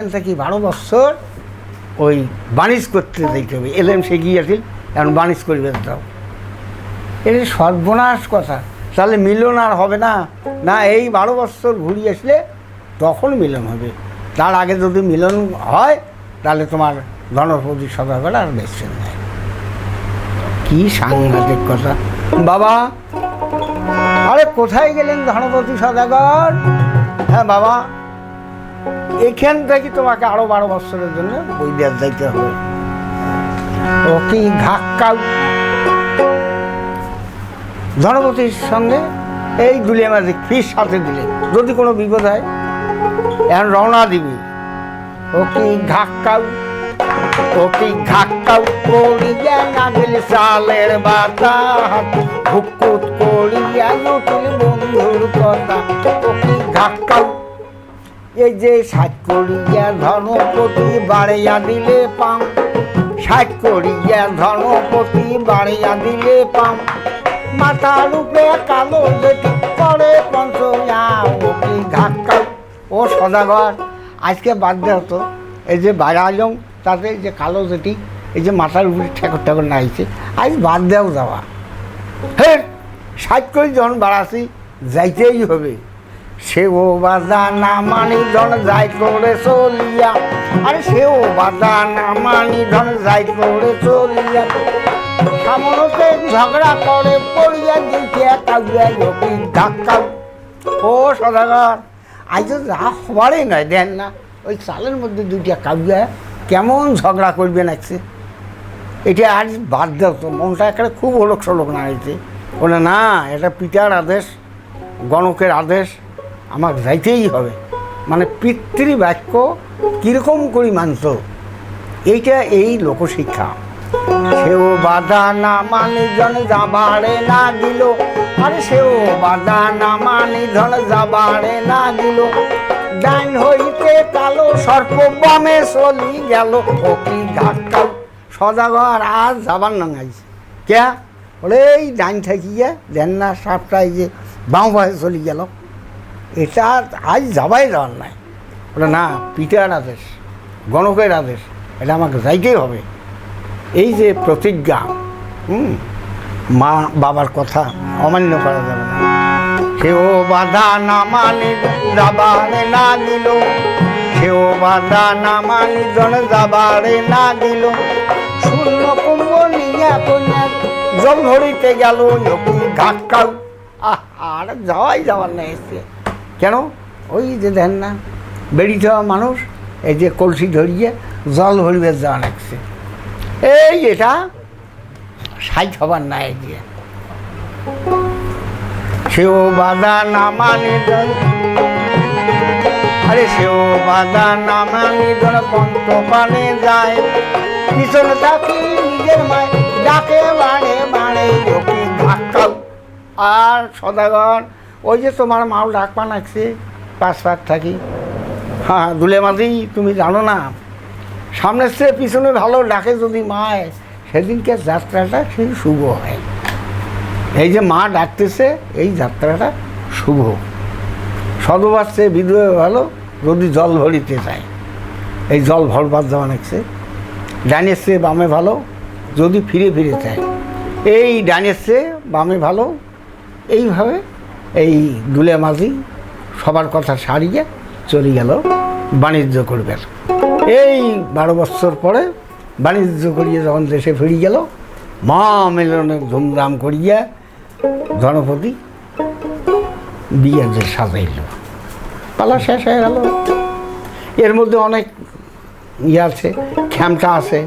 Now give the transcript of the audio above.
কি 12 বছর ওই বাণিজ্য করতে যাইতে হবে, এলএম সে গিয়েছিল, এখন বাণিজ্য করিবে দাও। এটা সর্বনাশ কথা। তাহলে মিলন আর হবে না, না এই 12 বছর ঘুরিয়ে আসলে তখন মিলন হবে। তার আগে যদি মিলন হয় তাহলে তোমার ধনপতি সদাগর আর বেশি নেই। কি সাংঘাতিক কথা বাবা। আরে কোথায় গেলেন ধনপতি সদাগর? হ্যাঁ বাবা, এখান থেকে তোমাকে আরো 12 বছরের জন্য বই দেওয়া যাইতে হবে। ও কি ঘাক্কাউ ধনপতির সঙ্গে এই দুলে মাঝে ফিস সাথে দিলে যদি কোনো বিপদ হয় এখন রওনা দিবি। ও কি ঘাক্কাউ, ও কি ঘাক্কাউ করিয়া না গেলে চালের বাতা, হুকুত করিয়া নতুন বন্ধুর কথা। ও কি ঘাক্কাউ, এই যে 60 করিয়া ধনপতি বাড়িয়া দিলে পাম, 60 করিয়া ধনপতি বাড়িয়া দিলে পাম, মাথার উপরে কালো যেটি করে পঞ্চয়াম। ও কি ঘাক্কাউ। ও সদাগর আজকে বাদ দেওয়া তো, এই যে বাড়াইলাম তাতে যে কালো যেটি এই যে মাথার উপরে ঠেকর ঠেকর নাইছে, আজ বাদ দেওয়া যাওয়া। হে 60 করে যখন বাড়াছি যাইতেই হবে। সেও বাধা না মানি ধন যাই করে চলিয়া, আরে সেও বাধা না মানি ধন যাই করে চলিয়া, সামনতে ঝগড়া করে পড়িয়া দেখিয়া কাউয়া লোকি ধাক্কাউ। ও সদাগর আজ তো যা হবারই নয়, দেন না ওই চালের মধ্যে 2টা কাউয়া কেমন ঝগড়া করবে নাকছে। এটা আজ বাদ দাও তো, মনটা একেবারে খুব ওলক সলক না হয়েছে। বলে না, এটা পিতার আদেশ, গণকের আদেশ, আমার যাইতেই হবে। মানে পিতৃবাক্য কীরকম করি মানত, এইটা এই লোকশিক্ষা। সেও বাধা না মানি ধন যাবারে না দিল, আরে সেও বাধা না মানি ধন যাবারে না দিল, ডাইন হইতে কালো সর্প বামে চলি গেল। ও কি ঘাক্কাউ। সদাগর আজ যাবার নাঙাইছে কে? বলে এই ডাইন থাকিয়া দেন না সাপটা এই যে বাম পাশে চলি গেল, এটা আজ যাবাই যাওয়ার নাই। বলে না, পিতার আদেশ, গণকের আদেশ, এটা আমাকে যাইতেই হবে। এই যে প্রতিজ্ঞা, মা বাবার কথা অমান্য করা যাবে না। সেও বাধা না মানি যাবারে না দিল, সেও বাধা না মানি জন যাবারে না দিল, শূন্য কুম্ভ নিয়ে কন্যা জল ধরিতে গেল। ঘাক্কাউ। আর যাওয়ার নেই এসছে কেন? ওই যে দেন না বেরিয়ে যাওয়া মানুষ এই যে কলসি ধরিয়ে জল ভরিবে যাওয়া লাগছে, এই এটা 60 হবার নাই গিয়ে। সেও বাধা না মানি ধন, আরে সেও বাধা না মানি ধন পন্ত পানে যায়, পিছনে তাকি নিজের মায় ডাকে বাড়ে বাড়ে। লোকে ঘাক্কাউ। আর সদাগর ওই যে তোমার মাও ডাক পানাচ্ছে 5 পাক থাকি। হ্যাঁ দুলে মাঝি, তুমি জানো না সামনের চেয়ে পিছনে ভালো ডাকে যদি মায়, সেদিনকে যাত্রাটা সেই শুভ হয়। এই যে মা ডাকতেছে এই যাত্রাটা শুভ। সদবার চেয়ে বিধবে ভালো যদি জল ভরিতে চায়, এই জল ভরবার যাওয়া নাকছে। ডানের চেয়ে বামে ভালো যদি ফিরে ফিরে চায়, এই ডানের চেয়ে বামে ভালো। এইভাবে এই দুলে মাঝি সবার কথা সারিয়ে চলে গেল বাণিজ্য করবে। এই 12 বছর পরে বাণিজ্য করিয়ে যখন দেশে ফিরে গেল, মা মিলনের ধুমধাম করিয়া ধনপতি বিয়ে যে সাজাইল, পালা শেষ হয়ে গেল। এর মধ্যে অনেক ইয়ে আছে, খ্যামটা আছে।